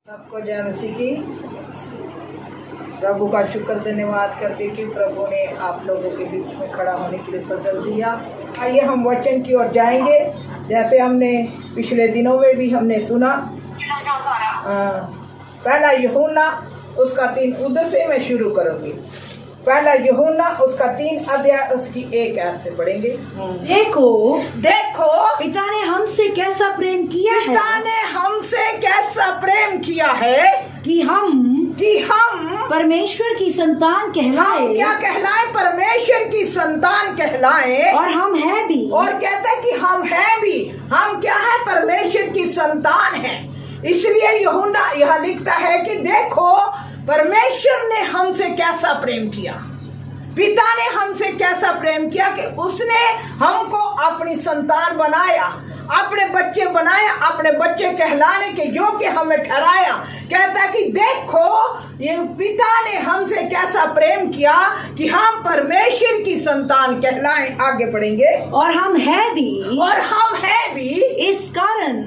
सबको जय मसीह की। प्रभु का शुक्र धन्यवाद करते कि प्रभु ने आप लोगों के बीच में खड़ा होने के लिए बदल दिया। आइए हम वचन की ओर जाएंगे। जैसे हमने पिछले दिनों में भी हमने सुना, पहला यूहन्ना उसका 3 उधर से मैं शुरू करूंगी। पहला यूहन्ना उसका 3 अध्याय उसकी 1 आयत से पढ़ेंगे। देखो देखो पिता ने हमसे कैसा प्रेम किया है, पिता ने हमसे कैसा प्रेम किया है कि हम परमेश्वर की संतान हम कहलाए। क्या कहलाए? परमेश्वर की संतान कहलाए। और हम है भी। और कहता है कि हम हैं भी। हम क्या है? परमेश्वर की संतान है। इसलिए यूहन्ना यह लिखता है कि देखो परमेश्वर ने हमसे कैसा प्रेम किया, पिता ने हमसे कैसा प्रेम किया कि उसने हमको अपनी संतान बनाया, अपने बच्चे बनाया, अपने बच्चे कहलाने के योग्य हमें ठहराया। कहता है कि देखो ये पिता ने हमसे कैसा प्रेम किया कि हम परमेश्वर की संतान कहलाएं। आगे पढ़ेंगे। और हम है भी। और हम हैं भी। इस कारण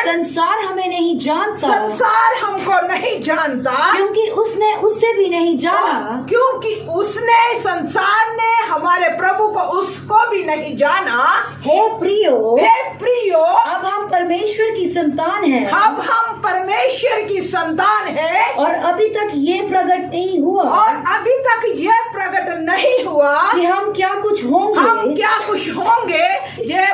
संसार हमें नहीं जानता, संसार हमको नहीं जानता, क्योंकि उसने उससे भी नहीं जाना। क्योंकि उसने संसार ने हमारे प्रभु को उसको भी नहीं जाना। हे प्रियो, अब हम परमेश्वर की संतान हैं। हम परमेश्वर की संतान है। और अभी तक ये प्रकट नहीं हुआ, और अभी तक ये प्रकट नहीं हुआ कि हम क्या कुछ होंगे। ये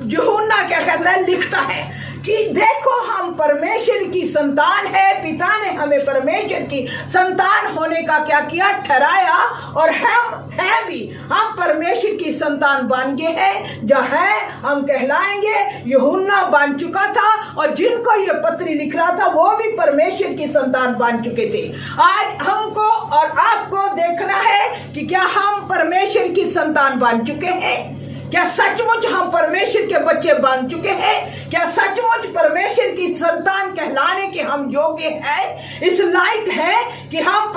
यूहन्ना क्या कहता है, लिखता है कि देखो हम परमेश्वर की संतान है। पिता ने हमें परमेश्वर की संतान होने का क्या किया? ठहराया। और हम हैं भी। हम परमेश्वर की संतान बन गए हैं। जो है हम कहलाएंगे। यूहन्ना बन चुका था और जिनको ये पत्री लिख रहा था वो भी परमेश्वर की संतान बन चुके थे। आज हमको और आपको देखना है कि क्या हम परमेश्वर की संतान बन चुके हैं? क्या सचमुच हम परमेश्वर के बच्चे बन चुके हैं? क्या सचमुच परमेश्वर की संतान कहलाने के हम योग्य हैं, इस लायक हैं कि हम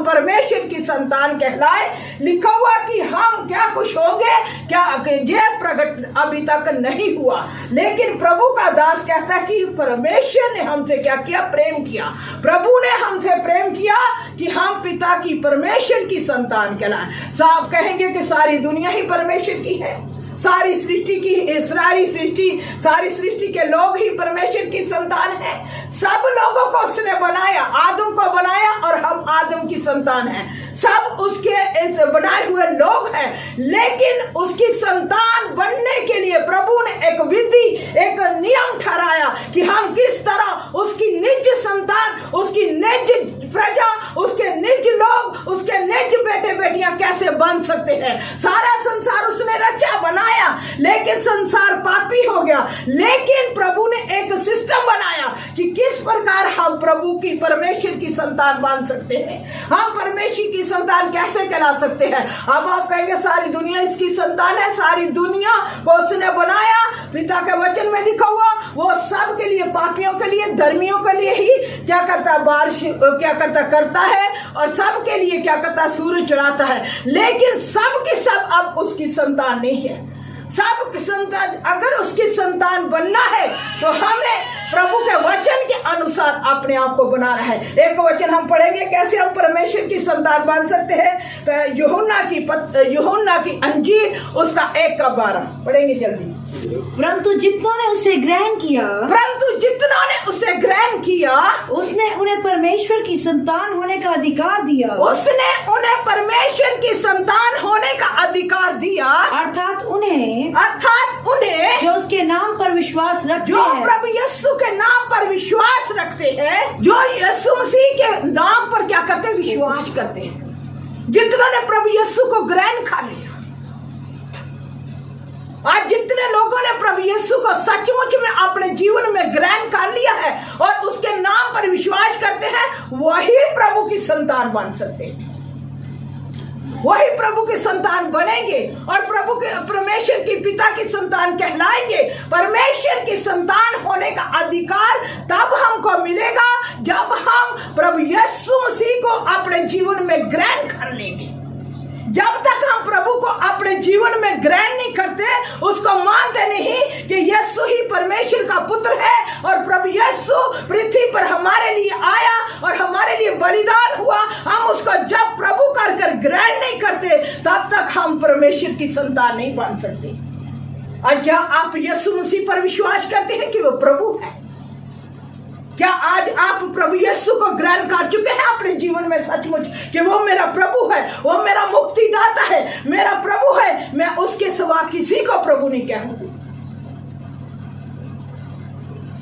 परमेश्वर की संतान कहलाए? लिखा हुआ कि हम क्या कुछ होंगे, क्या ये प्रकट अभी तक नहीं हुआ। लेकिन प्रभु का दास कहता है कि परमेश्वर ने हमसे क्या किया? प्रेम किया। प्रभु ने हमसे प्रेम किया कि हम पिता की परमेश्वर की संतान कहलाएं। साहब कहेंगे कि सारी दुनिया ही परमेश्वर की है, सारी सृष्टि के लोग ही परमेश्वर की संतान हैं। सब लोगों को उसने बनाया, आदम को बनाया और हम आदम की संतान हैं। सब उसके बनाए हुए लोग हैं। लेकिन उसकी संतान बनने के लिए प्रभु ने एक विधि, एक नियम ठहराया कि हम किस तरह उसकी निज संतान, उसकी निज प्रजा, उसके निज लोग, उसके निज बेटे बेटियां कैसे बन सकते हैं। सारा संसार उसने रचा बनाया, लेकिन संसार पापी हो गया। लेकिन प्रभु ने एक सिस्टम बनाया कि किस प्रकार हम प्रभु की परमेश्वर की संतान बन सकते हैं। हम परमेश्वर की संतान कैसे कहला सकते हैं? अब आप कहेंगे सारी दुनिया इसकी संतान है। सारी दुनिया को उसने बनाया, पिता के वचन में लिखा हुआ। वो सब के लिए, पापियों के लिए, धर्मियों के लिए ही क्या करता है? बारिश करता है। और सब के लिए क्या करता है? सूरज चढ़ाता है। लेकिन सब की सब अब उसकी संतान नहीं है। सब की संतान, अगर उसकी संतान बनना है तो हमें प्रभु के वचन के अनुसार अपने आप को बनाना है। एक वचन हम पढ़ेंगे कैसे हम परमेश्वर की संतान बन सकते हैं। यूहन्ना की अंजीर उसका 1:12 पढ़ेंगे जल्दी। परंतु जितनों ने उसे ग्रहण किया, उसने उन्हें परमेश्वर की संतान होने का अधिकार दिया। उसने उन्हें परमेश्वर की संतान होने का अधिकार दिया। अर्थात उन्हें जो उसके नाम पर विश्वास रखते जो हैं, प्रभु यीशु के नाम पर विश्वास रखते हैं, जो यीशु मसीह के नाम पर क्या करते हैं? विश्वास करते हैं। जितनों ने प्रभु यीशु को ग्रहण कर लिया, आज जितने लोगों ने प्रभु यीशु को सचमुच में अपने जीवन में ग्रहण कर लिया है और उसके नाम पर विश्वास करते हैं, वही प्रभु की संतान बन सकते हैं। वही प्रभु की संतान बनेंगे और प्रभु के परमेश्वर की पिता की संतान कहलाएंगे। परमेश्वर की संतान होने का अधिकार तब हमको मिलेगा जब हम प्रभु यीशु मसीह को अपने जीवन में ग्रहण कर लेंगे। जब तक हम प्रभु को अपने जीवन में ग्रहण नहीं करते, उसको मानते नहीं कि यीशु ही परमेश्वर का पुत्र है और प्रभु यीशु पृथ्वी की संतान नहीं बन सकते। और क्या आप यीशु मसीह पर विश्वास करते हैं कि वो प्रभु है? क्या आज आप प्रभु यीशु को ग्रहण कर चुके हैं अपने जीवन में सचमुच कि वो मेरा प्रभु है, वो मेरा मुक्तिदाता है, मेरा प्रभु है, मैं उसके सिवा किसी को प्रभु नहीं कहूंगी।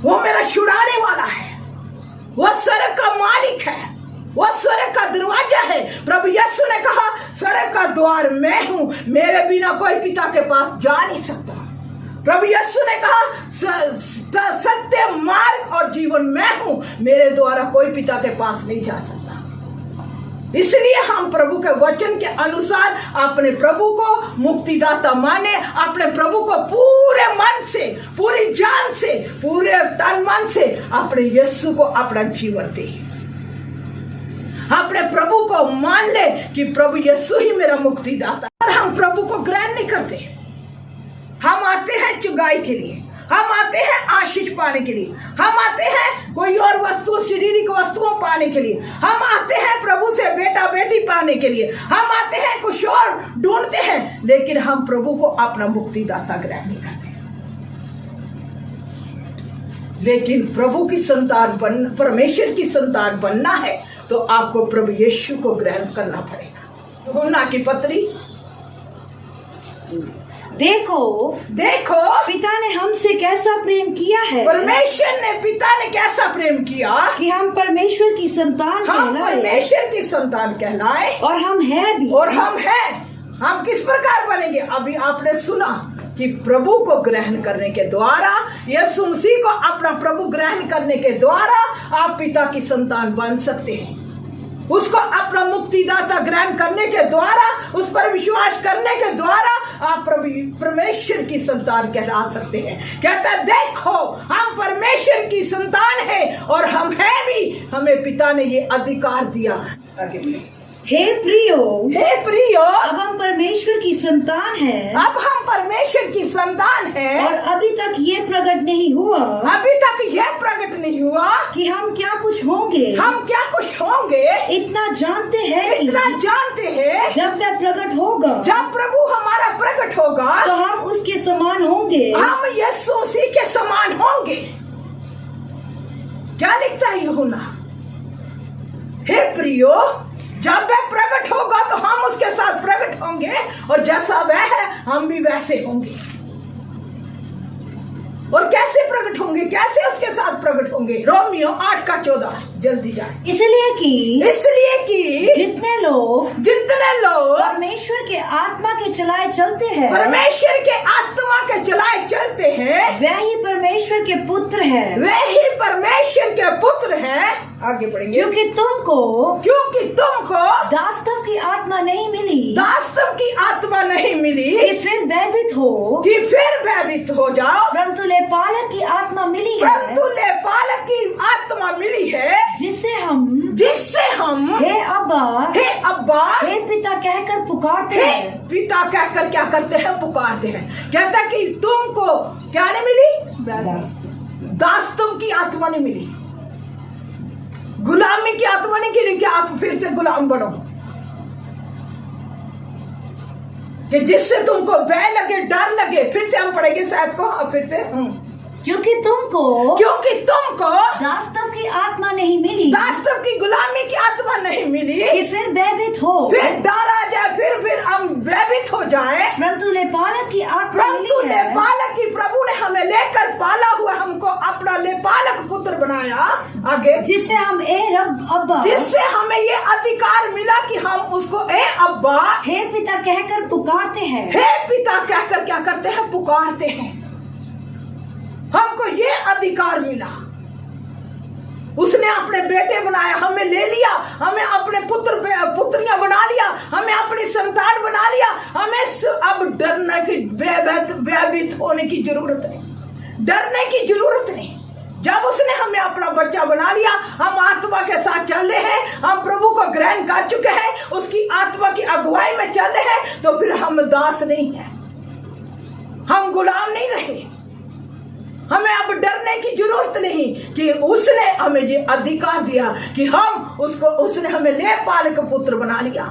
वो मेरा छुड़ाने वाला है, वो स्वर्ग का मालिक है, वो स्वर्ग का दरवाजा है। प्रभु यीशु ने कहा स्वर्ग का द्वार मैं हूं, मेरे बिना कोई पिता के पास जा नहीं सकता। प्रभु यीशु ने कहा सत्य मार्ग और जीवन मैं हूं, मेरे द्वारा कोई पिता के पास नहीं जा सकता। इसलिए हम प्रभु के वचन के अनुसार अपने प्रभु को मुक्तिदाता माने, अपने प्रभु को पूरे मन से, पूरी जान से, पूरे तन मन से अपने यीशु को अपना जीवन दे। अपने प्रभु को मान ले कि प्रभु यीशु ही मेरा मुक्तिदाता। और हम प्रभु को ग्रहण नहीं करते। हम आते हैं चुगाई के लिए, हम आते हैं आशीष पाने के लिए, हम आते हैं कोई और वस्तु, शारीरिक वस्तुओं पाने के लिए, हम आते हैं प्रभु से बेटा बेटी पाने के लिए, हम आते हैं कुछ और ढूंढते हैं, लेकिन हम प्रभु को अपना मुक्तिदाता ग्रहण नहीं करते। लेकिन प्रभु की संतान बन, परमेश्वर की संतान बनना है तो आपको प्रभु यीशु को ग्रहण करना पड़ेगा। यूहन्ना की पत्री देखो पिता ने हमसे कैसा प्रेम किया है, परमेश्वर ने, पिता ने कैसा प्रेम किया कि हम परमेश्वर की संतान हम कहलाए, परमेश्वर की संतान कहलाए, और हम हैं भी। और हम हैं। हम किस प्रकार बनेंगे? अभी आपने सुना कि प्रभु को ग्रहण करने के द्वारा, यीशु मसीह को अपना प्रभु ग्रहण करने के द्वारा आप पिता की संतान बन सकते हैं। उसको अपना मुक्तिदाता ग्रहण करने के द्वारा, उस पर विश्वास करने के द्वारा आप परमेश्वर की संतान कहला सकते हैं। कहता है देखो हम परमेश्वर की संतान हैं और हम हैं भी, हमें पिता ने ये अधिकार दिया। हे प्रियो, अब हम परमेश्वर की संतान हैं, अब हम परमेश्वर की संतान हैं, और अभी तक ये प्रकट नहीं हुआ, अभी तक यह प्रकट नहीं हुआ कि हम क्या कुछ होंगे, हम क्या कुछ होंगे। इतना जानते हैं जब वह प्रकट होगा, जब प्रभु हमारा प्रकट होगा तो हम उसके समान होंगे, हम यीशु मसीह के समान होंगे। क्या लिखता है यूहन्ना? हे प्रियो, जब वह प्रकट होगा तो हम उसके साथ प्रकट होंगे, और जैसा वह है हम भी वैसे होंगे। और कैसे प्रकट होंगे, कैसे उसके साथ प्रकट होंगे? रोमियो 8:14 जल्दी जाए। इसलिए कि जितने लोग परमेश्वर के आत्मा के चलाए चलते हैं, परमेश्वर के आत्मा के चलाए चलते हैं, वह ही परमेश्वर के पुत्र है, वे ही परमेश्वर के पुत्र हैं। आगे बढ़ेंगे। क्योंकि तुमको दासत्व की आत्मा नहीं मिली, कि फिर भयभीत हो जाओ, परंतु लेपालक की आत्मा मिली है, जिससे हम हे अब्बा हे पिता कहकर पुकारते हैं। पिता कहकर क्या करते हैं? पुकारते हैं। कहता कि तुमको क्या नहीं मिली? दासत्व की आत्मा नहीं मिली, गुलामी की आत्मा नहीं मिली कि आप फिर से गुलाम बनो, कि जिससे तुमको भय लगे, डर लगे। फिर से हम पढ़ेंगे शायद को, फिर से क्योंकि तुमको दासत्व की आत्मा नहीं मिली, दासत्व की गुलामी की आत्मा नहीं मिली कि फिर भयभीत हो, फिर डर आ जाए, फिर हम भयभीत हो जाए, परंतु लेपालक की आत्मा मिली है, लेपालक की प्रभु ने हमें लेकर पाला हुआ, हमको अपना लेपालक पुत्र बनाया। आगे जिससे हम अब्बा, जिससे हमें ये अधिकार मिला कि हम उसको ए अब्बा, हे पिता कहकर पुकारते हैं। हे पिता कहकर क्या करते हैं? पुकारते हैं। हमको ये अधिकार मिला। उसने अपने बेटे बनाया, हमें ले लिया, हमें अपने पुत्रियां बना लिया, हमें अपनी संतान बना लिया। हमें अब डरने की, भयभीत होने की जरूरत नहीं, डरने की जरूरत नहीं। जब उसने हमें अपना बच्चा बना लिया, हम आत्मा के साथ चल रहे हैं, हम प्रभु को ग्रहण कर चुके हैं, उसकी आत्मा की अगुवाई में चल रहे हैं, तो फिर हम दास नहीं हैं, हम गुलाम नहीं रहे। हमें अब डरने की जरूरत नहीं कि उसने हमें ये अधिकार दिया कि हम उसने हमें लेपालक पुत्र बना लिया।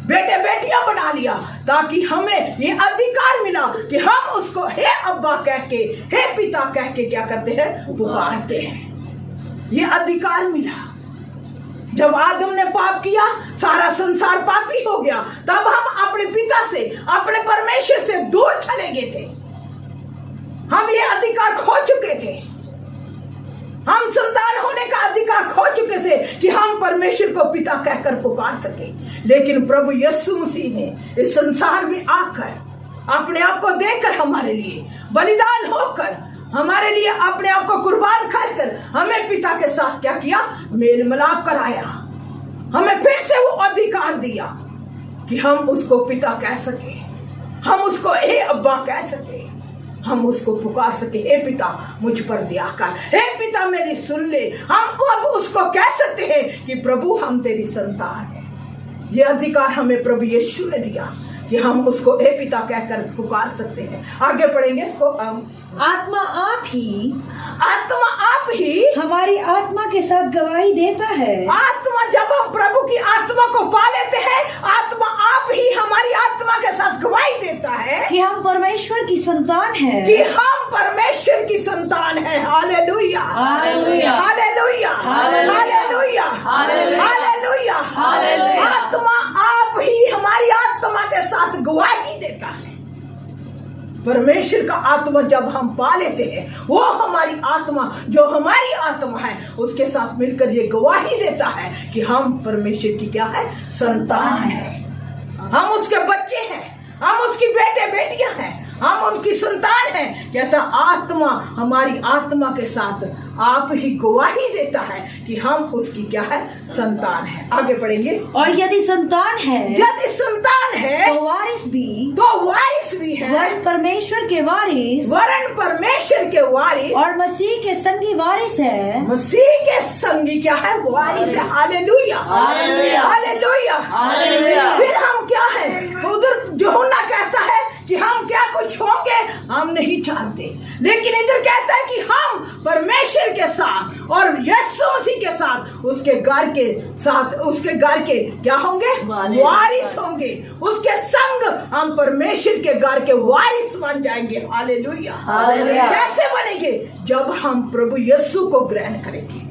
बेटे बेटियां बना लिया, ताकि हमें ये अधिकार मिला कि हम उसको हे अब्बा कह के, हे पिता कह के क्या करते हैं, पुकारते हैं। ये अधिकार मिला। जब आदम ने पाप किया, सारा संसार पापी हो गया, तब हम अपने पिता से, अपने परमेश्वर से दूर चले गए थे। हम ये अधिकार खो चुके थे। हम संतान होने का अधिकार खो चुके थे कि हम परमेश्वर को पिता कहकर पुकार सके। लेकिन प्रभु यीशु मसीह ने इस संसार में आकर अपने आप को देकर हमारे लिए बलिदान होकर, हमारे लिए अपने आप को कुर्बान कर हमें पिता के साथ क्या किया, मेल मिलाप कराया। हमें फिर से वो अधिकार दिया कि हम उसको पिता कह सके, हम उसको हे अब्बा कह सके, हम उसको पुकार सके, हे पिता मुझ पर दया कर, हे पिता मेरी सुन ले। हम अब उसको कह सकते हैं कि प्रभु हम तेरी संतान है। ये अधिकार हमें प्रभु यीशु ने दिया कि हम उसको हे पिता कहकर पुकार सकते हैं। आगे पढ़ेंगे इसको। आत्मा आप ही हमारी आत्मा के साथ गवाही देता है। आत्मा, जब हम प्रभु की आत्मा को पा लेते हैं, आत्मा आप ही हमारी आत्मा के साथ गवाही देता है कि हम परमेश्वर की संतान हैं, कि हम परमेश्वर की संतान हैं। Hallelujah, hallelujah, hallelujah, hallelujah, hallelujah, hallelujah. आत्मा आप ही हमारी आत्मा के साथ गवाही देता है। परमेश्वर का आत्मा जब हम पा लेते हैं, वो हमारी आत्मा, जो हमारी आत्मा है, उसके साथ मिलकर ये गवाही देता है कि हम परमेश्वर की क्या है, संतान है। हम उसके बच्चे हैं, हम उसकी बेटे बेटियां हैं, हम उनकी संतान हैं। कहता आत्मा हमारी आत्मा के साथ आप ही गवाही देता है कि हम उसकी क्या है, संतान है। आगे पढ़ेंगे। और यदि संतान है तो वारिस भी है, वरन परमेश्वर के वारिस, और मसीह के संगी वारिस है। मसीह के संगी क्या है, वारिस है। Hallelujah, hallelujah, hallelujah, hallelujah. फिर हम क्या है, उधर यूहन्ना कहता है कि हम क्या कुछ होंगे हम नहीं जानते, लेकिन इधर कहता है कि हम परमेश्वर के साथ और यीशु मसीह के साथ उसके घर के साथ, उसके घर के क्या होंगे, वारिस होंगे। उसके संग हम परमेश्वर के घर के वारिस बन जाएंगे। Hallelujah, hallelujah. कैसे बनेंगे, जब हम प्रभु यीशु को ग्रहण करेंगे,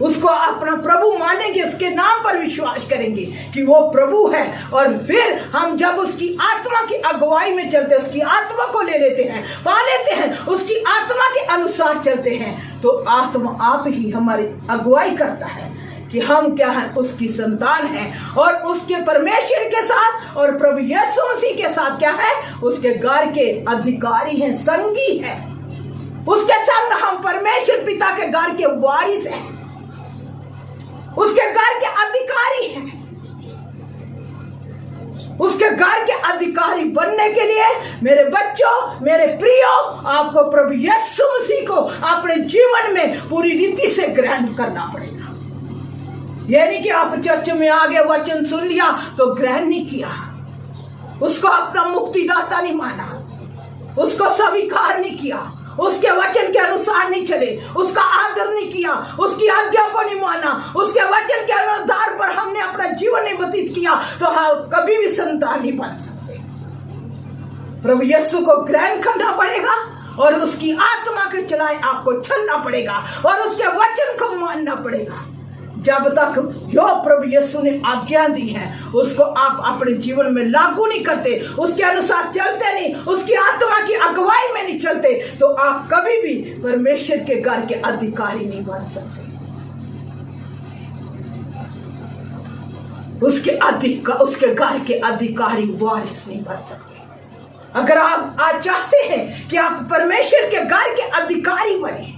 उसको अपना प्रभु मानेंगे, उसके नाम पर विश्वास करेंगे कि वो प्रभु है। और फिर हम जब उसकी आत्मा की अगुवाई में चलते, उसकी आत्मा को ले लेते हैं, पा लेते हैं, उसकी आत्मा के अनुसार चलते हैं, तो आत्मा आप ही हमारी अगुवाई करता है कि हम क्या है, उसकी संतान हैं और उसके परमेश्वर के साथ और प्रभु यीशु मसीह के साथ क्या है, उसके घर के अधिकारी हैं, संगी हैं। उसके संग हम परमेश्वर पिता के घर के वारिस हैं, उसके घर के अधिकारी हैं। उसके घर के अधिकारी बनने के लिए मेरे बच्चों, मेरे प्रियो, आपको प्रभु यीशु मसीह को अपने जीवन में पूरी रीति से ग्रहण करना पड़ेगा। यानी कि आप चर्च में आ गए, वचन सुन लिया तो ग्रहण नहीं किया, उसको अपना मुक्तिदाता नहीं माना, उसको स्वीकार नहीं किया, उसके वचन के अनुसार नहीं चले, उसका आदर नहीं किया, उसकी आज्ञा को नहीं माना, उसके वचन के आधार पर हमने अपना जीवन नहीं व्यतीत किया, तो हम कभी भी संतान नहीं बन सकते। प्रभु यीशु को ग्रहण करना पड़ेगा और उसकी आत्मा के चलाए आपको चलना पड़ेगा और उसके वचन को मानना पड़ेगा। जब तक जो प्रभु यीशु ने आज्ञा दी है उसको आप अपने जीवन में लागू नहीं करते, उसके अनुसार चलते नहीं, उसकी आत्मा की अगुवाई में नहीं चलते, तो आप कभी भी परमेश्वर के घर के अधिकारी नहीं बन सकते। उसके घर के अधिकारी वारिस नहीं बन सकते। अगर आप आज चाहते हैं कि आप परमेश्वर के घर के अधिकारी बने,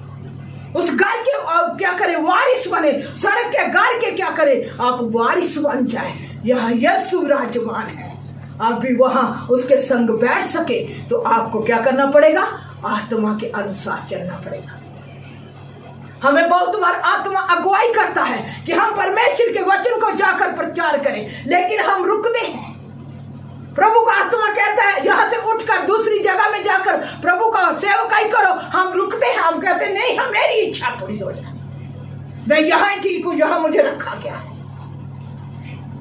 उस घर के क्या करें, वारिस बने, स्वर्ग के घर के क्या करें, आप वारिस बन जाए। यहाँ यीशु विराजमान है, आप भी वहां उसके संग बैठ सके, तो आपको क्या करना पड़ेगा, आत्मा के अनुसार चलना पड़ेगा। हमें बहुत बार आत्मा अगुवाई करता है कि हम परमेश्वर के वचन को जाकर प्रचार करें, लेकिन हम रुकते हैं। प्रभु का आत्मा कहता है यहाँ से उठकर दूसरी जगह में जाकर प्रभु का सेवकाई करो, हम रुकते हैं, हम कहते हैं नहीं, हम मेरी इच्छा पूरी हो जाए, मैं यहाँ ठीक हूँ जहाँ मुझे रखा गया है।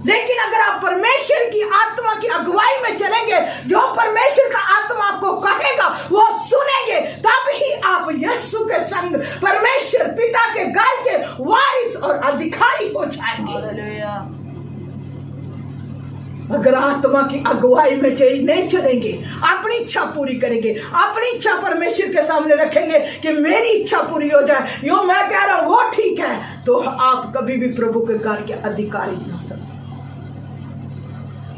लेकिन अगर आप परमेश्वर की आत्मा की अगुवाई में चलेंगे, जो परमेश्वर का आत्मा आपको कहेगा वो सुनेंगे, तब ही आप यीशु के संग परमेश्वर पिता के घर के वारिस और अधिकारी हो जाएंगे। अगर आत्मा की अगुवाई में नहीं चलेंगे, अपनी इच्छा पूरी करेंगे, अपनी इच्छा परमेश्वर के सामने रखेंगे कि मेरी इच्छा पूरी हो जाए, यो मैं कह रहा हूं वो ठीक है, तो आप कभी भी प्रभु के घर के अधिकारी नहीं हो सकते।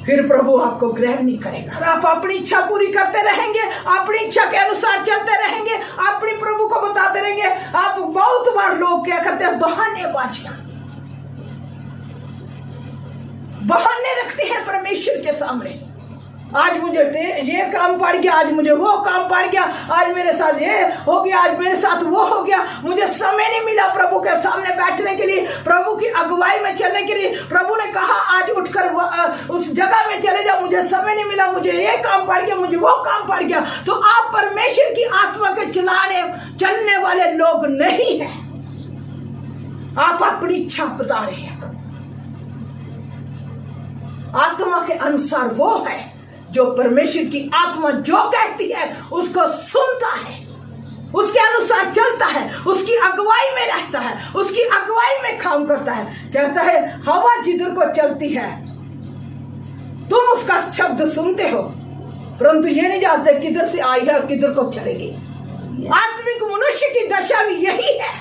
फिर प्रभु आपको ग्रहण नहीं करेगा। और आप अपनी इच्छा पूरी करते रहेंगे, अपनी इच्छा के अनुसार चलते रहेंगे, अपनी प्रभु को बताते रहेंगे। आप बहुत बार लोग क्या करते हैं, बहानेबाजियां, बहाने रखते हैं परमेश्वर के सामने। आज मुझे ये काम पड़ गया, आज मुझे वो काम पड़ गया, आज मेरे साथ ये हो गया, आज मेरे साथ वो हो गया, मुझे समय नहीं मिला प्रभु के सामने बैठने के लिए, प्रभु की अगुवाई में चलने के लिए। प्रभु ने कहा आज उठकर उस जगह में चले जाओ, मुझे समय नहीं मिला, मुझे ये काम पड़ गया, मुझे वो काम पड़ गया। तो आप परमेश्वर की आत्मा के चलने वाले लोग नहीं हैं, आप अपनी इच्छा बता रहे हैं। आत्मा के अनुसार वो है जो परमेश्वर की आत्मा जो कहती है उसको सुनता है, उसके अनुसार चलता है, उसकी अगुवाई में रहता है, उसकी अगुवाई में काम करता है। कहता है हवा जिधर को चलती है तुम उसका शब्द सुनते हो, परंतु ये नहीं जानते किधर से आई है और किधर को चलेगी। आत्मिक मनुष्य की दशा भी यही है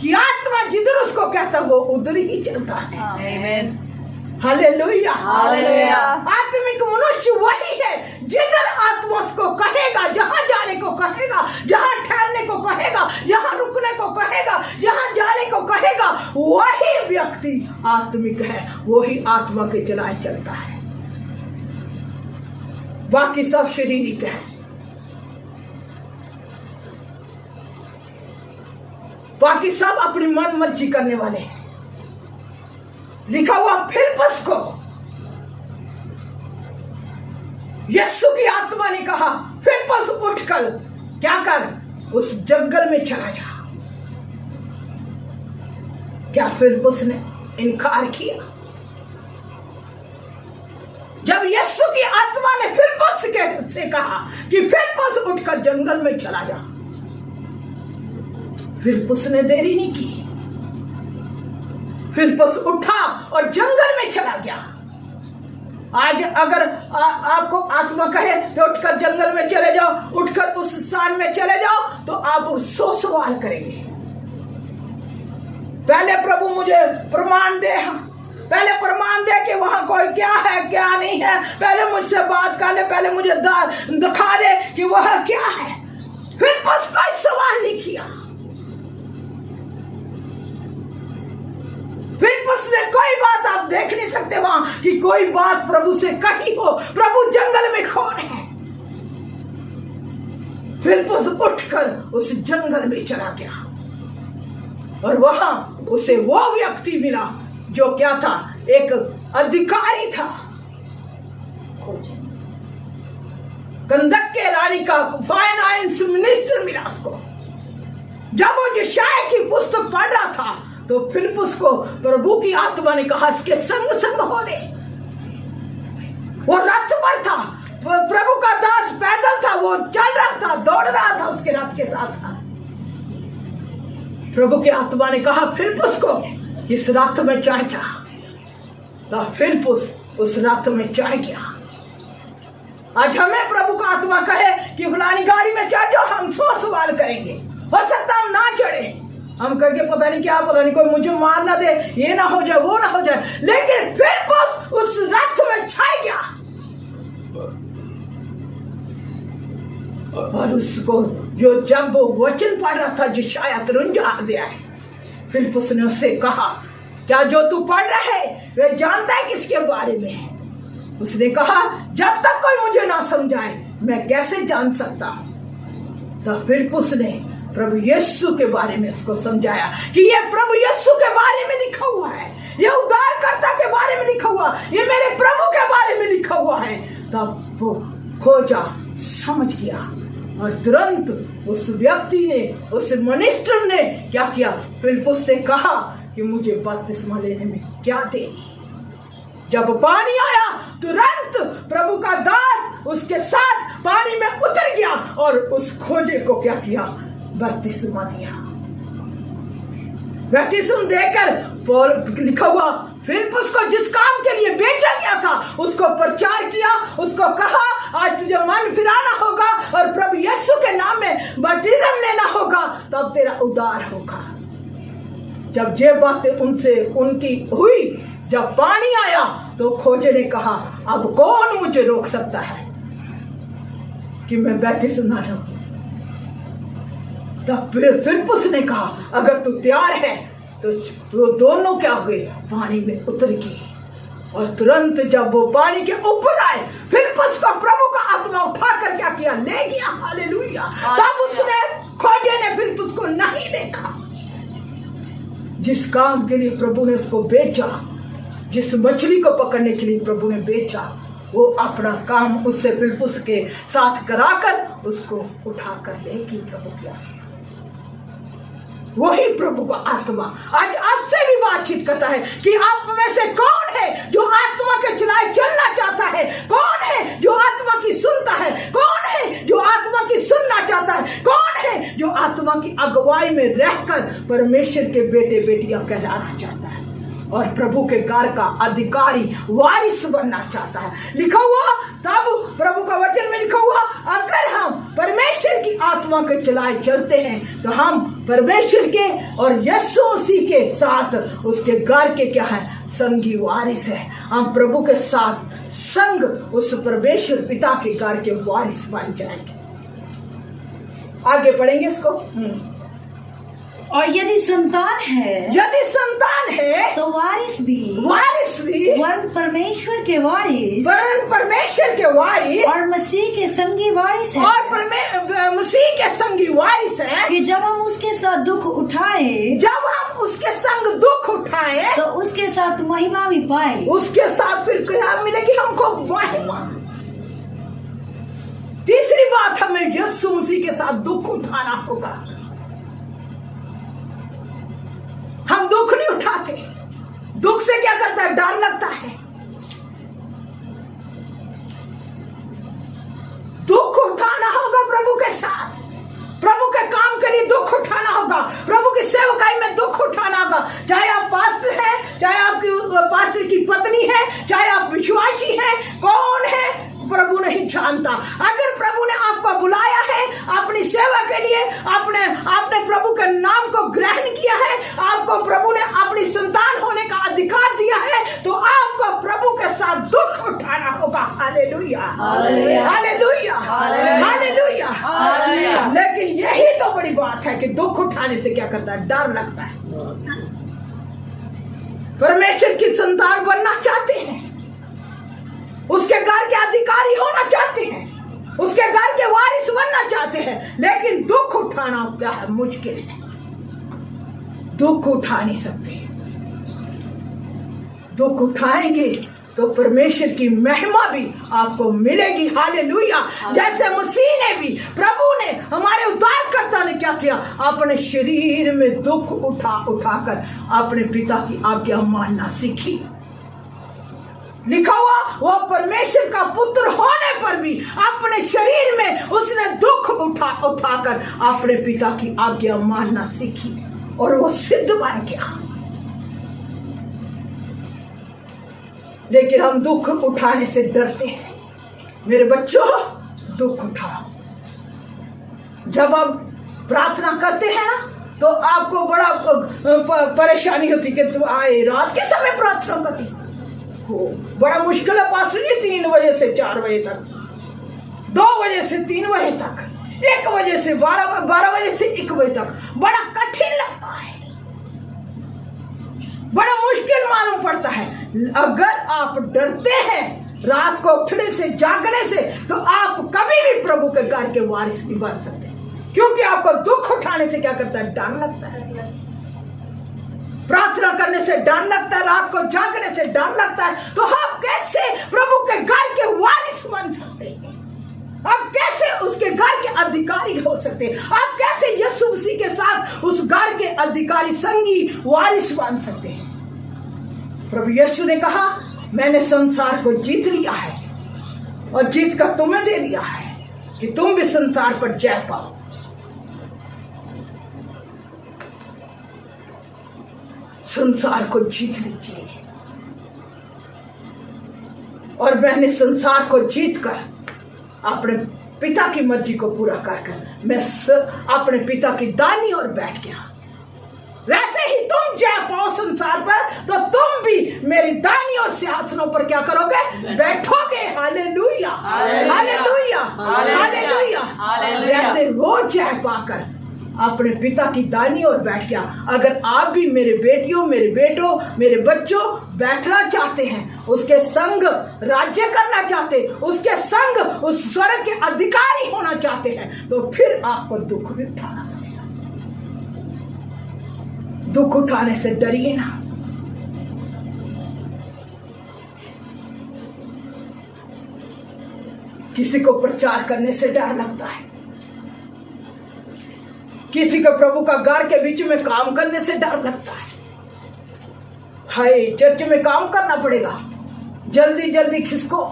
कि आत्मा जिधर उसको कहता है वो उधर ही चलता है। आमीन, हालेलुया, हालेलुया। आत्मिक मनुष्य वही है जिधर आत्मा उसको कहेगा, जहां जाने को कहेगा, जहां ठहरने को कहेगा, जहां रुकने को कहेगा, जहां जाने को कहेगा, वही व्यक्ति आत्मिक है, वही आत्मा के चलाए चलता है। बाकी सब शारीरिक है, बाकी सब अपनी मन मर्जी करने वाले हैं। लिखा हुआ फिलिप्पुस को यीशु की आत्मा ने कहा फिलिप्पुस उठकर क्या कर, उस जंगल में चला जा। क्या फिलिप्पुस ने इनकार किया? जब यीशु की आत्मा ने फिलिप्पुस से कहा कि फिलिप्पुस उठकर जंगल में चला जा, फिलिप्पुस ने देरी नहीं की, फिलिप्पुस उठा और जंगल में चला गया। आज अगर आपको आत्मा कहे कि उठकर जंगल में चले जाओ, उठकर उस स्थान में चले जाओ, तो आप 100 सवाल करेंगे। पहले प्रभु मुझे प्रमाण दे, पहले प्रमाण दे कि वहां कोई क्या है क्या नहीं है, पहले मुझसे बात कर ले, पहले मुझे दिखा दे कि वह क्या है। फिलिप्पुस कोई सवाल नहीं किया, फिलिप्पुस ने कोई बात आप देख नहीं सकते वहां कि कोई बात प्रभु से कही हो। प्रभु जंगल में कौन है? फिलिप्पुस उठकर उस जंगल में चला गया और वहां उसे वो व्यक्ति मिला जो क्या था, एक अधिकारी था, कंदक के रानी का फाइनेंस मिनिस्टर मिला उसको। जब वो यशायाह की पुस्तक पढ़ रहा था तो फिलिप्पुस को प्रभु की आत्मा ने कहा इसके संग संग हो ले। वो रथ पर था, प्रभु का दास पैदल था, वो चल रहा था, दौड़ रहा था, उसके रथ के साथ था। प्रभु की आत्मा ने कहा फिलिप्पुस को इस रथ में चढ़ जा, तो फिलिप्पुस उस रथ में चढ़ गया। आज हमें प्रभु का आत्मा कहे कि फलानी गाड़ी में चढ़ जाओ, हम 100 सवाल करेंगे, हो सकता हम ना चढ़े, हम कहेंगे पता नहीं क्या, पता नहीं कोई मुझे मार ना दे, ये ना हो जाए, वो ना हो जाए, लेकिन फिलिप्पुस उस रथ में चढ़ गया और उसको जो जब वो वचन पढ़ रहा था यशायाह 53 अध्याय, फिलिप्पुस ने उससे कहा क्या जो तू पढ़ रहा है वे जानता है किसके बारे में है? उसने कहा जब तक कोई मुझे ना समझाए मैं कैसे जान सकता हूं। तो फिलिप्पुस ने प्रभु यीशु के बारे में उसको समझाया कि ये प्रभु यीशु के बारे में लिखा हुआ है, ये उद्धारकर्ता के बारे में लिखा हुआ, ये मेरे प्रभु के बारे में लिखा हुआ है। तब वो खोजा, समझ गया और तुरंत उस व्यक्ति ने, उस मिनिस्टर ने क्या किया, फिलिप्पुस से कहा कि मुझे बपतिस्मा लेने में क्या दे। जब पानी आया तुरंत प्रभु का दास उसके साथ पानी में उतर गया और उस खोजे को क्या किया? बपतिस्मा दिया। बपतिस्मा देकर पौल लिखा हुआ फिलिप्पुस को जिस काम के लिए भेजा गया था उसको प्रचार किया, उसको कहा आज तुझे मन फिराना होगा और प्रभु यीशु के नाम में बपतिस्म लेना होगा, तब तेरा उद्धार होगा। जब ये बातें उनसे उनकी हुई, जब पानी आया तो खोजे ने कहा अब कौन मुझे रोक सकता है कि मैं बपतिस्म ना लूं? तब फिलिप्पुस ने कहा अगर तू तैयार है तो वो दोनों क्या हुए? पानी में उतर गए। और तुरंत जब वो पानी के ऊपर आए फिलिप्पुस को प्रभु का आत्मा उठाकर क्या किया? ले गया। हालेलुया। तब उसने खोजे ने फिलिप्पुस को नहीं देखा। जिस काम के लिए प्रभु ने उसको भेजा, जिस मछली को पकड़ने के लिए प्रभु ने भेजा, वो अपना काम उससे फिलिप्पुस के साथ कराकर उसको उठाकर लेगी प्रभु की आज्ञा। वही प्रभु का आत्मा आज आपसे भी बातचीत करता है कि आप में से कौन है जो आत्मा के चलाए चलना चाहता है? कौन है जो आत्मा की सुनता है? कौन है जो आत्मा की सुनना चाहता है? कौन है जो आत्मा की अगुवाई में रहकर परमेश्वर के बेटे बेटियां कहलाना चाहता है और प्रभु के घर का अधिकारी वारिस बनना चाहता है? लिखा हुआ तब प्रभु का वचन में लिखा हुआ अगर हम परमेश्वर की आत्मा के चलाए चलते हैं तो हम परमेश्वर के और यीशु मसीह के साथ उसके घर के क्या है? संगी वारिस है। हम प्रभु के साथ संग उस परमेश्वर पिता के घर के वारिस बन जाएंगे। आगे पढ़ेंगे इसको। और यदि संतान है तो वारिस भी वरन परमेश्वर के वारिस और मसीह के संगी वारिस है। और मसीह के संगी वारिस है कि जब हम उसके साथ दुख उठाए तो उसके साथ महिमा भी पाए। उसके साथ फिर क्या मिलेगी हमको? महिमा। तीसरी बात, हमें यीशु मसीह के साथ दुख उठाना होगा। हम दुख नहीं उठाते। दुख से क्या करता है? डर लगता है। दुख उठाना होगा प्रभु के साथ, प्रभु के काम के लिए दुख उठाना होगा, प्रभु की सेवकाई में दुख उठाना होगा। चाहे आप पास्टर हैं, चाहे आपकी पास्टर की पत्नी है, चाहे आप विश्वासी हैं, कौन है प्रभु नहीं जानता। अगर प्रभु ने आपको बुलाया है अपनी सेवा के लिए, आपने प्रभु के नाम को ग्रहण किया है, आपको प्रभु ने अपनी संतान होने का अधिकार दिया है, तो आपको प्रभु के साथ दुख उठाना होगा। Hallelujah, hallelujah, hallelujah. लेकिन यही तो बड़ी बात है कि दुख उठाने से क्या करता है? डर लगता है। परमेश्वर की संतान बनना चाहते हैं, उसके घर के अधिकारी होना चाहते हैं, उसके घर के वारिस बनना चाहते हैं, लेकिन दुख उठाना क्या है? मुश्किल है। दुख उठा नहीं सकते। दुख उठाएंगे तो परमेश्वर की महिमा भी आपको मिलेगी। हालेलुया। जैसे मसीह ने भी, प्रभु ने, हमारे उद्धारकर्ता ने क्या किया? अपने शरीर में दुख उठाकर अपने पिता की आज्ञा मानना सीखी। लिखा हुआ वो परमेश्वर का पुत्र होने पर भी अपने शरीर में उसने दुख उठाकर अपने पिता की आज्ञा मानना सीखी और वो सिद्ध बन गया। लेकिन हम दुख उठाने से डरते हैं। मेरे बच्चों, दुख उठाओ। जब आप प्रार्थना करते हैं ना तो आपको बड़ा परेशानी होती कि तुम आए रात के समय प्रार्थना करती हो, बड़ा मुश्किल है पास्टर जी। 3 बजे से 4 बजे तक, 2 बजे से 3 बजे तक, 1 बजे से 12 बजे से 1 बजे तक, बड़ा कठिन लगता है, बड़ा मुश्किल मालूम पड़ता है। अगर आप डरते हैं रात को उठने से, जागने से, तो आप कभी भी प्रभु के घर के वारिस नहीं बन सकते, क्योंकि आपको दुख उठाने से क्या करता है? डर लगता है। प्रार्थना करने से डर लगता है, रात को जागने से डर लगता है। तो आप कैसे प्रभु के घर के वारिस बन सकते हैं? आप कैसे उसके घर के अधिकारी हो सकते हैं? आप कैसे यीशु मसीह के साथ उस घर के अधिकारी, संगी, वारिस बन सकते हैं? प्रभु यीशु ने कहा मैंने संसार को जीत लिया है और जीत कर तुम्हें दे दिया है कि तुम भी संसार पर जय पाओ। संसार को जीत लीजिए। और मैंने संसार को जीतकर अपने पिता की मर्जी को पूरा कर मैं अपने पिता की दानी ओर बैठ गया। वैसे ही तुम जय पाओ संसार पर, तो तुम भी मेरी दानी और सिंहासनों पर क्या करोगे? बैठोगे। Hallelujah, hallelujah, hallelujah. जैसे वो जय पाकर अपने पिता की दानी ओर बैठ गया, अगर आप भी मेरे बेटियों, मेरे बेटों, मेरे बच्चों बैठना चाहते हैं, उसके संग राज्य करना चाहते, उसके संग उस स्वर्ग के अधिकारी होना चाहते हैं, तो फिर आपको दुख भी उठाना पड़ेगा। दुख उठाने से डरिए ना। किसी को प्रचार करने से डर लगता है, किसी को प्रभु का घर के बीच में काम करने से डर लगता है। हाय, चर्च में काम करना पड़ेगा, जल्दी जल्दी खिसको,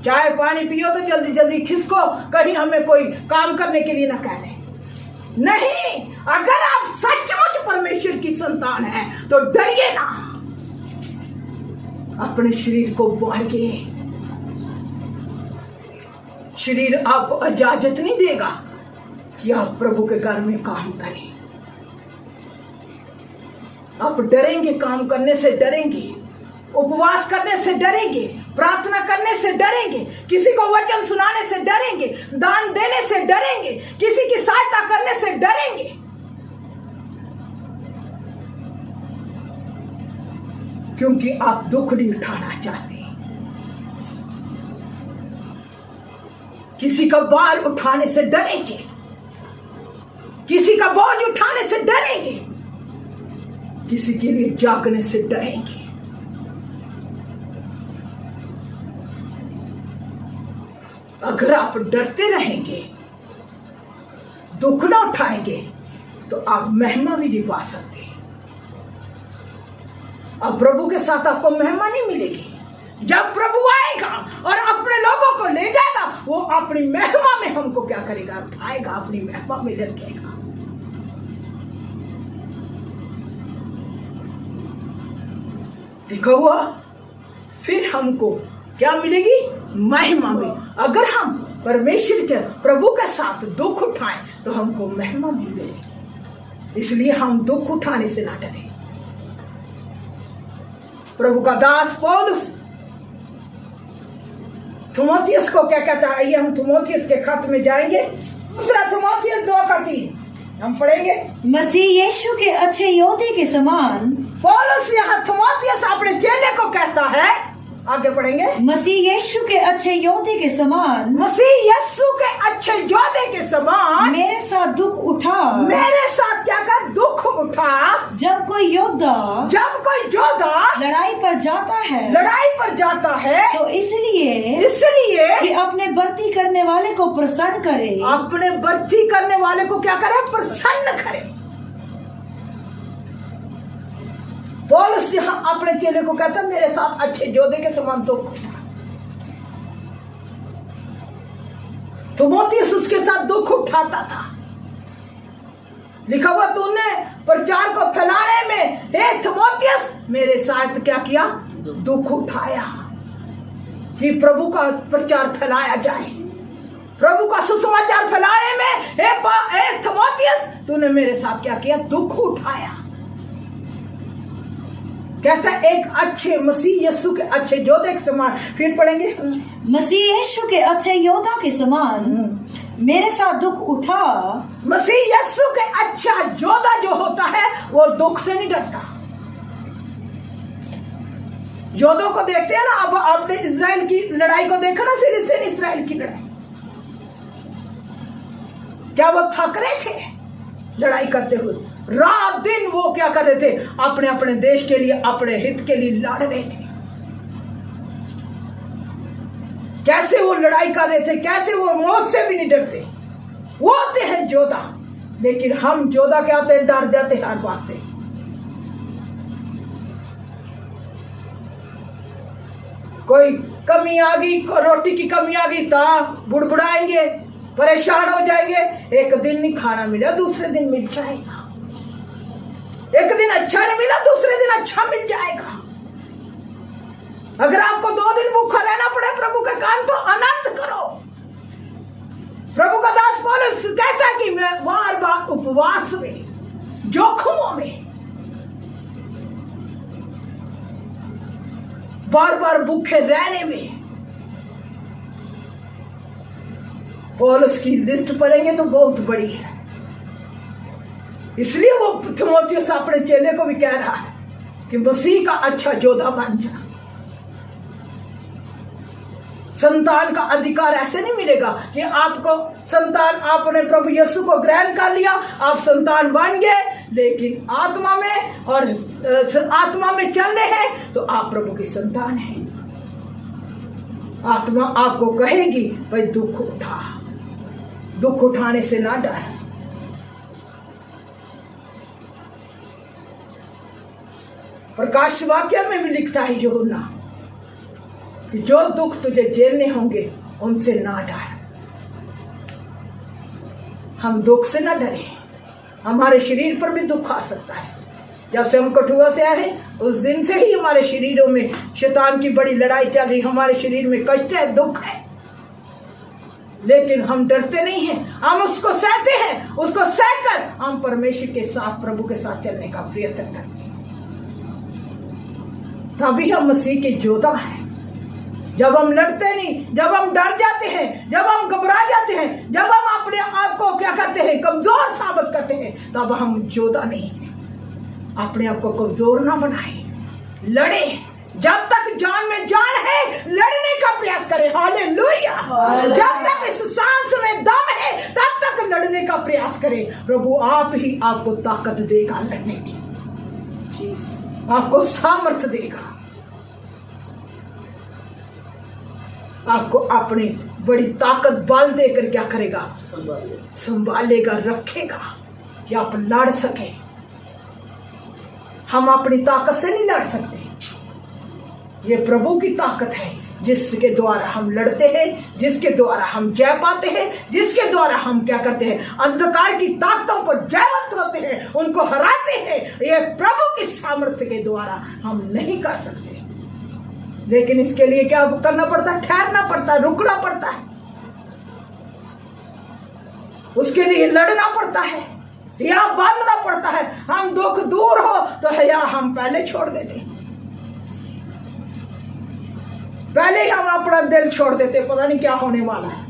चाय पानी पियो तो जल्दी जल्दी खिसको, कहीं हमें कोई काम करने के लिए ना कह दे। नहीं, अगर आप सचमुच परमेश्वर की संतान हैं तो डरिए ना। अपने शरीर को बांधिए। शरीर आपको इजाजत नहीं देगा कि आप प्रभु के घर में काम करें। आप डरेंगे, काम करने से डरेंगे, उपवास करने से डरेंगे, प्रार्थना करने से डरेंगे, किसी को वचन सुनाने से डरेंगे, दान देने से डरेंगे, किसी की सहायता करने से डरेंगे। क्योंकि आप दुख नहीं उठाना चाहते। किसी का भार उठाने से डरेंगे, किसी का बोझ उठाने से डरेंगे, किसी के लिए जागने से डरेंगे। अगर आप डरते रहेंगे, दुख ना उठाएंगे, तो आप महिमा भी नहीं पा सकते। अब प्रभु के साथ आपको महिमा नहीं मिलेगी। जब प्रभु आएगा और अपने लोगों को ले जाएगा, वो अपनी महिमा में हमको क्या करेगा? उठाएगा, अपनी महिमा में रखेगा। लिखा हुआ, फिर हमको क्या मिलेगी? महिमा में। अगर हम परमेश्वर के, प्रभु के साथ दुख उठाएं तो हमको महिमा मिलेगी। इसलिए हम दुख उठाने से ना डरें। प्रभु का दास पौलुस थिमोथियस को क्या कहता है? आइए हम थिमोथियस के खत में जाएंगे। दूसरा थिमोथियस 2:3 हम पढ़ेंगे। मसीह यीशु के अच्छे योद्धे के समान पौलुस यहाँ थिमोथियस अपने चेले को कहता है, आगे पढ़ेंगे। मसीह यीशु के अच्छे योद्धे के समान, मसीह यीशु के अच्छे योद्धे के समान मेरे साथ दुख उठा। मेरे साथ क्या कर? दुख उठा। जब कोई योद्धा लड़ाई पर जाता है तो इसलिए कि अपने भर्ती करने वाले को प्रसन्न करे। अपने भर्ती करने वाले को क्या करे? प्रसन्न करे। पौलुस यहाँ अपने चेले को कहता, मेरे साथ अच्छे योद्धे के समान दुख उठा। थिमोथियस उसके साथ दुख उठाता था। लिखा हुआ, तूने प्रचार को फैलाने में, हे थिमोथियस, मेरे साथ क्या किया? दुख उठाया कि प्रभु का प्रचार फैलाया जाए। प्रभु का सुसमाचार फैलाने में, हे थिमोथियस, तूने मेरे साथ क्या किया? दुख उठाया। कहता एक अच्छे मसीह यीशु के अच्छे योद्धे के समान। फिर पढ़ेंगे, मसीह यीशु के अच्छे योद्धा के समान मेरे साथ दुख उठा। मसीह यीशु के अच्छा योद्धा जो होता है वो दुख से नहीं डरता। योद्धों को देखते हैं ना, अब आपने इजराइल की लड़ाई को देखा ना, फिलिस्तीन इजराइल की लड़ाई, क्या वो थक रहे थे लड़ाई करते हुए? रात दिन वो क्या कर रहे थे? अपने अपने देश के लिए, अपने हित के लिए लड़ रहे थे। कैसे वो लड़ाई कर रहे थे, कैसे वो मौत से भी नहीं डरते। वो होते हैं योद्धा। लेकिन हम योद्धा क्या होते हैं? डर जाते हैं हर बात से। कोई कमी आ गई, रोटी की कमी आ गई तो बुड़बुड़ाएंगे, परेशान हो जाएंगे। एक दिन नहीं खाना मिला, दूसरे दिन मिल जाएगा। एक दिन अच्छा नहीं मिला, दूसरे दिन अच्छा मिल जाएगा। अगर आपको 2 दिन भूखा रहना पड़े प्रभु के काम, तो आनंद करो। प्रभु का दास पौलुस कहता है कि मैं बार बार उपवास में, जोखमों में, बार बार भूखे रहने में। पौलुस की लिस्ट पढ़ेंगे तो बहुत बड़ी है, इसलिए वो तीमुथियुस अपने चेले को भी कह रहा है कि मसीह का अच्छा योद्धा बन जा। संतान का अधिकार ऐसे नहीं मिलेगा कि आपको संतान, आपने प्रभु यीशु को ग्रहण कर लिया, आप संतान बन गए, लेकिन आत्मा में और आत्मा में चल रहे हैं तो आप प्रभु की संतान हैं। आत्मा आपको कहेगी भाई दुख उठा, दुख उठाने से ना डर। प्रकाश वाक्य में भी लिखता है यूहन्ना कि जो दुख तुझे झेलने होंगे उनसे ना डर। हम दुख से ना डरे। हमारे शरीर पर भी दुख आ सकता है। जब से हम कठुआ से आए हैं उस दिन से ही हमारे शरीरों में शैतान की बड़ी लड़ाई चल रही। हमारे शरीर में कष्ट है, दुख है, लेकिन हम डरते नहीं हैं। हम उसको सहते हैं। उसको सहकर हम परमेश्वर के साथ, प्रभु के साथ चलने का प्रयत्न करते हैं। तभी हम मसीह के योद्धा हैं। जब हम लड़ते नहीं, जब हम डर जाते हैं, जब हम घबरा जाते हैं, जब हम अपने आप को क्या करते हैं, कमजोर साबित करते हैं, तब हम योद्धा नहीं हैं। अपने आप को कमजोर ना बनाए, लड़े। जब तक जान में जान है लड़ने का प्रयास करें। हालेलुया। जब तक इस सांस में दम है तब तक लड़ने का प्रयास करें। प्रभु आप ही आपको ताकत देगा लड़ने की, आपको सामर्थ्य देगा, आपको अपनी बड़ी ताकत बल देकर क्या करेगा, संभालेगा, रखेगा कि आप लड़ सके। हम अपनी ताकत से नहीं लड़ सकते। ये प्रभु की ताकत है जिसके द्वारा हम लड़ते हैं, जिसके द्वारा हम जय पाते हैं, जिसके द्वारा हम क्या करते हैं, अंधकार की ताकतों पर जयवंत होते हैं, उनको हराते हैं। ये प्रभु की सामर्थ्य के द्वारा हम नहीं कर सकते। लेकिन इसके लिए क्या करना पड़ता है, ठहरना पड़ता है, रुकना पड़ता है, उसके लिए लड़ना पड़ता है, या बांधना पड़ता है। हम दुख दूर हो तो या हम पहले छोड़ देते हैं, पहले ही हम अपना दिल छोड़ देते, पता नहीं क्या होने वाला है।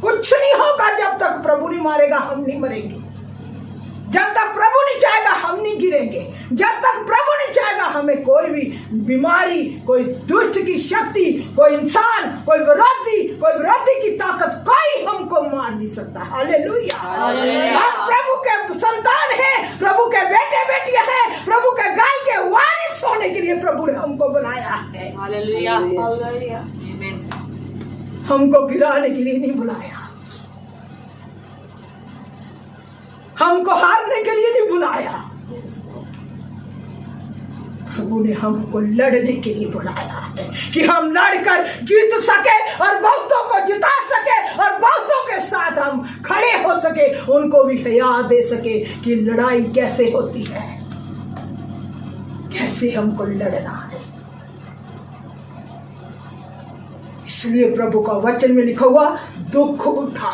कुछ नहीं होगा जब तक प्रभु नहीं मारेगा, हम नहीं मरेंगे। जब तक प्रभु नहीं चाहेगा हम नहीं गिरेंगे। जब तक प्रभु नहीं चाहेगा हमें कोई भी बीमारी, कोई दुष्ट की शक्ति, कोई इंसान, कोई विरोधी की ताकत, कोई हमको मार नहीं सकता। हालेलुया। हम प्रभु के संतान हैं, प्रभु के बेटे बेटियां हैं, प्रभु के गाय के वारिस होने के लिए प्रभु ने हमको बनाया है। हालेलुया। हमको गिराने के लिए नहीं बुलाया, हमको हारने के लिए नहीं बुलाया। प्रभु ने हमको लड़ने के लिए बुलाया है कि हम लड़कर जीत सके और बहुतों को जिता सके और बहुतों के साथ हम खड़े हो सके, उनको भी याद दे सके कि लड़ाई कैसे होती है, कैसे हमको लड़ना है। इसलिए प्रभु का वचन में लिखा हुआ, दुख उठा।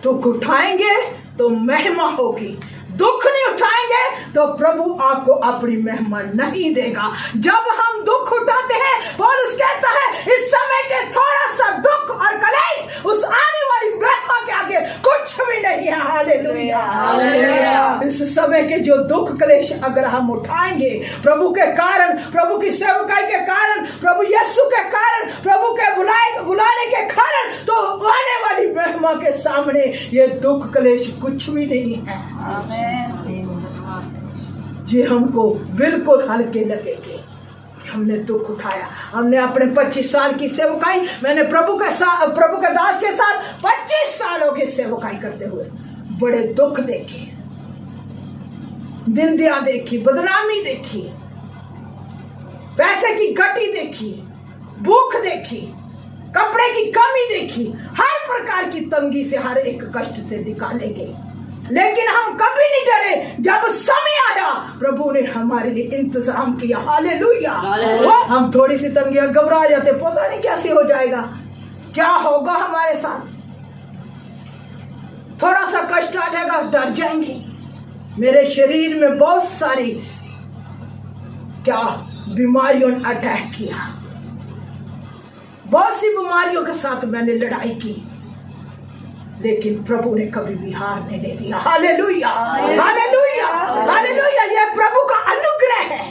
दुख उठाएंगे तो महिमा होगी, दुख नहीं उठाएंगे तो प्रभु आपको अपनी महिमा नहीं देगा। जब हम दुख उठाते हैं, पौलुस कहता है इस समय के थोड़ा सा दुख और कलेश उस आने वाली महिमा के आगे कुछ भी नहीं है। हालेलुया। इस समय के जो दुख कलेश अगर हम उठाएंगे प्रभु के कारण, प्रभु की सेवकाई के कारण, प्रभु यीशु के कारण, प्रभु के बुलाने के कारण, तो आने वाली महिमा के सामने ये दुख कलेश कुछ भी नहीं है। ये हमको बिल्कुल हल्के लगेंगे कि हमने दुख उठाया। हमने अपने 25 साल की सेवकाई, मैंने प्रभु के दास के साथ 25 सालों की सेवकाई करते हुए बड़े दुख देखे, निंदा देखी, बदनामी देखी, पैसे की घटी देखी, भूख देखी, कपड़े की कमी देखी, हर प्रकार की तंगी से, हर एक कष्ट से निकाले गए। लेकिन हम कभी नहीं डरे। जब समय आया प्रभु ने हमारे लिए इंतजाम किया। हालेलुया। हम थोड़ी सी तंगी घबरा जाते, पता नहीं कैसे हो जाएगा, क्या होगा हमारे साथ, थोड़ा सा कष्ट आ जाएगा, डर जाएंगे। मेरे शरीर में बहुत सारी क्या बीमारियों ने अटैक किया, बहुत सी बीमारियों के साथ मैंने लड़ाई की, लेकिन प्रभु ने कभी भी हार नहीं दिया। Hallelujah, hallelujah, hallelujah. ये प्रभु का अनुग्रह है,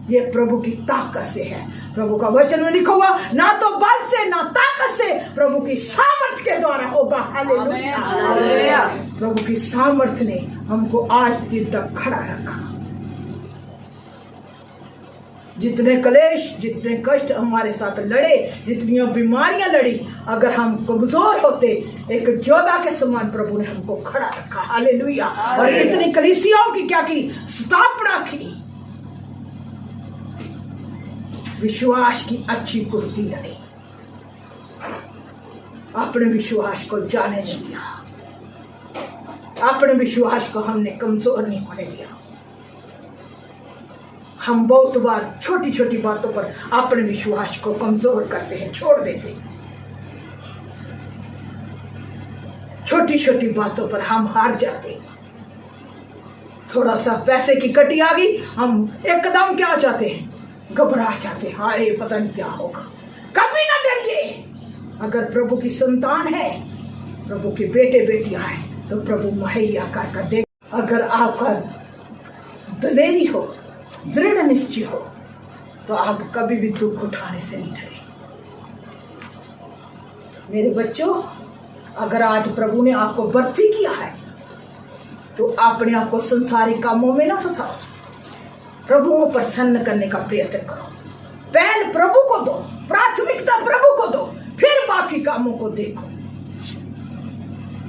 ये प्रभु की ताकत से है। प्रभु का वचन में लिखा हुआ, ना तो बल से ना ताकत से, प्रभु की सामर्थ के द्वारा होगा। हालेलुया। प्रभु की सामर्थ ने हमको आज दिन तक खड़ा रखा। जितने कलेश, जितने कष्ट हमारे साथ लड़े, जितनी बीमारियां लड़ी, अगर हम कमजोर होते, एक योद्धा के समान प्रभु ने हमको खड़ा रखा। हालेलुया। और इतनी कलीसियाओं की क्या की स्थापना की, विश्वास की अच्छी कुश्ती लड़ी, अपने विश्वास को जाने नहीं दिया, अपने विश्वास को हमने कमजोर नहीं होने दिया। हम बहुत बार छोटी छोटी बातों पर अपने विश्वास को कमजोर करते हैं, छोड़ देते हैं। छोटी छोटी बातों पर हम हार जाते हैं। थोड़ा सा पैसे की कटी आ गई, हम एकदम क्या हो जाते हैं, घबरा जाते हैं, हाय पता नहीं क्या होगा। कभी ना डरिए। अगर प्रभु की संतान है, प्रभु के बेटे बेटियां हैं, तो प्रभु मुहैया कर दे। अगर आपका दलेरी हो, दृढ़ निश्चय हो, तो आप कभी भी दुख उठाने से नहीं डरे। मेरे बच्चों, अगर आज प्रभु ने आपको भर्ती किया है, तो अपने आप को संसारिक कामों में ना फंसाओ। प्रभु को प्रसन्न करने का प्रयत्न करो। पहल प्रभु को दो, प्राथमिकता प्रभु को दो, फिर बाकी कामों को देखो।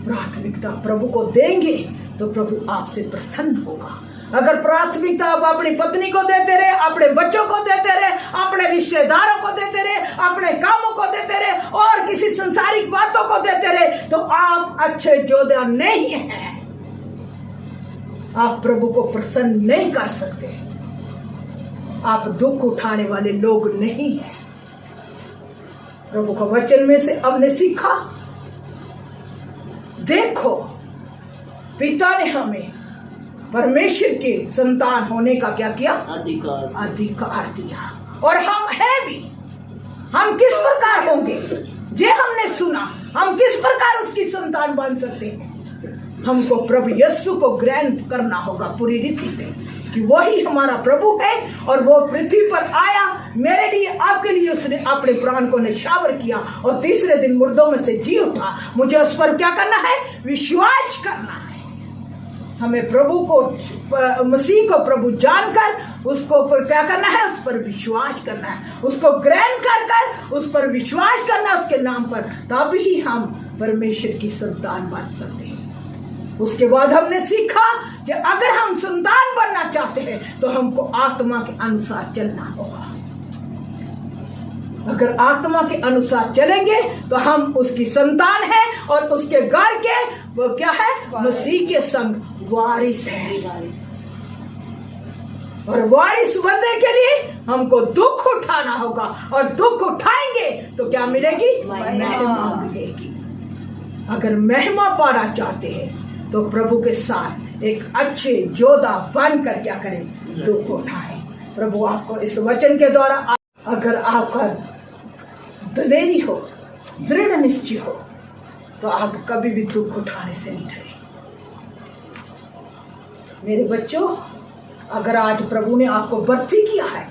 प्राथमिकता प्रभु को देंगे तो प्रभु आपसे प्रसन्न होगा। अगर प्राथमिकता आप अपनी पत्नी को देते रहे, अपने बच्चों को देते रहे, अपने रिश्तेदारों को देते रहे, अपने कामों को देते रहे और किसी संसारिक बातों को देते रहे, तो आप अच्छे योद्धा नहीं हैं। आप प्रभु को प्रसन्न नहीं कर सकते। आप दुख उठाने वाले लोग नहीं हैं। प्रभु का वचन में से हमने सीखा, देखो पिता ने हमें परमेश्वर के संतान होने का क्या किया, अधिकार दिया। और हम हैं भी। हम किस प्रकार होंगे, ये हमने सुना। हम किस प्रकार उसकी संतान बन सकते हैं। हमको प्रभु यीशु को ग्रहण करना होगा पूरी रीति से, कि वही हमारा प्रभु है और वो पृथ्वी पर आया मेरे लिए, आपके लिए। उसने अपने प्राण को न्यौछावर किया और तीसरे दिन मुर्दों में से जी उठा। मुझे उस पर क्या करना है, विश्वास करना है। हमें प्रभु को, मसीह को प्रभु जानकर उसको पर क्या करना है, उस पर विश्वास करना है, उसको ग्रहण कर उस पर विश्वास करना, उसके नाम पर। तब ही हम परमेश्वर की संतान बन सकते हैं। उसके बाद हमने सीखा कि अगर हम संतान बनना चाहते हैं तो हमको आत्मा के अनुसार चलना होगा। अगर आत्मा के अनुसार चलेंगे तो हम उसकी संतान हैं और उसके घर के वो क्या है, मसीह के संग वारिस है। और वारिस बनने के लिए हमको दुख उठाना होगा, और दुख उठाएंगे तो क्या मिलेगी, महिमा मिलेगी। अगर महिमा पाना चाहते हैं तो प्रभु के साथ एक अच्छे योद्धा बनकर क्या करें, दुख उठाएं। प्रभु आपको इस वचन के द्वारा, अगर आपका दलेरी हो, दृढ़ निश्चय हो, तो आप कभी भी दुख उठाने से नहीं डरे। मेरे बच्चों, अगर आज प्रभु ने आपको भर्ती किया है,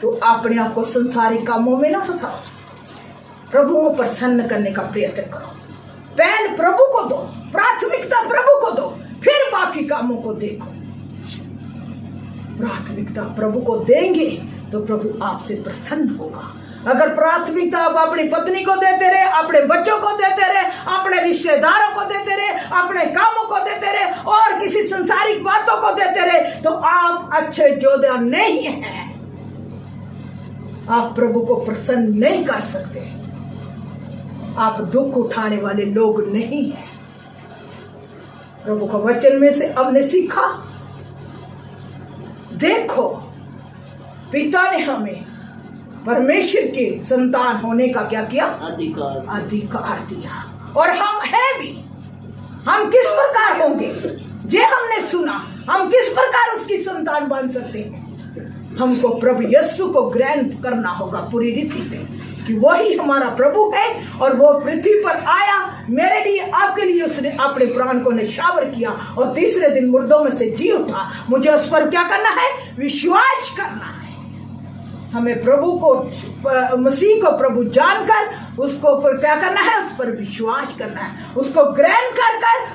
तो अपने आप को संसारिक कामों में ना फंसाओ। प्रभु को प्रसन्न करने का प्रयत्न करो। पहल प्रभु को दो, प्राथमिकता प्रभु को दो, फिर बाकी कामों को देखो। प्राथमिकता प्रभु को देंगे तो प्रभु आपसे प्रसन्न होगा। अगर प्राथमिकता आप अपनी पत्नी को देते रहे, अपने बच्चों को देते रहे, अपने रिश्तेदारों को देते रहे, अपने कामों को देते रहे और किसी संसारिक बातों को देते रहे, तो आप अच्छे योद्धा नहीं हैं। आप प्रभु को प्रसन्न नहीं कर सकते। आप दुख उठाने वाले लोग नहीं हैं। प्रभु का वचन में से हमने सीखा, देखो पिता ने हमें परमेश्वर के संतान होने का क्या किया? अधिकार दिया। और हम हैं भी। हम किस प्रकार होंगे ये हमने सुना। हम किस प्रकार उसकी संतान बन सकते हैं? हमको प्रभु यीशु को ग्रहण करना होगा पूरी रीति से कि वही हमारा प्रभु है और वो पृथ्वी पर आया मेरे लिए, आपके लिए। उसने अपने प्राण को निछावर किया और तीसरे दिन मुर्दों में से जी उठा। मुझे उस पर क्या करना है? विश्वास करना है। हमें प्रभु को, मसीह को प्रभु जानकर उसको पर क्या करना है? उस पर विश्वास करना है। उसको ग्रहण कर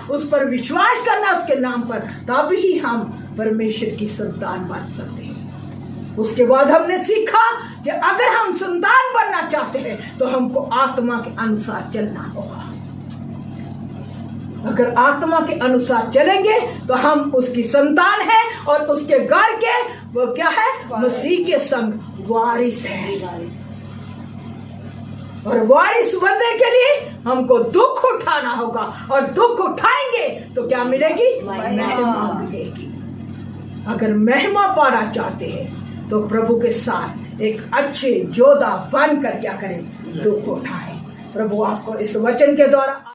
उस पर विश्वास करना, उसके नाम पर। तभी हम परमेश्वर की संतान बन सकते हैं। उसके बाद हमने सीखा कि अगर हम संतान बनना चाहते हैं तो हमको आत्मा के अनुसार चलना होगा। अगर आत्मा के अनुसार चलेंगे तो हम उसकी संतान हैं और उसके घर के वो क्या है? मसीह के संग वारिस है। और वारिस बनने के लिए हमको दुख उठाना होगा और दुख उठाएंगे तो क्या मिलेगी? महिमा मिलेगी। अगर महिमा पाना चाहते हैं तो प्रभु के साथ एक अच्छे योद्धा बनकर क्या करें? दुख उठाएं। प्रभु आपको इस वचन के द्वारा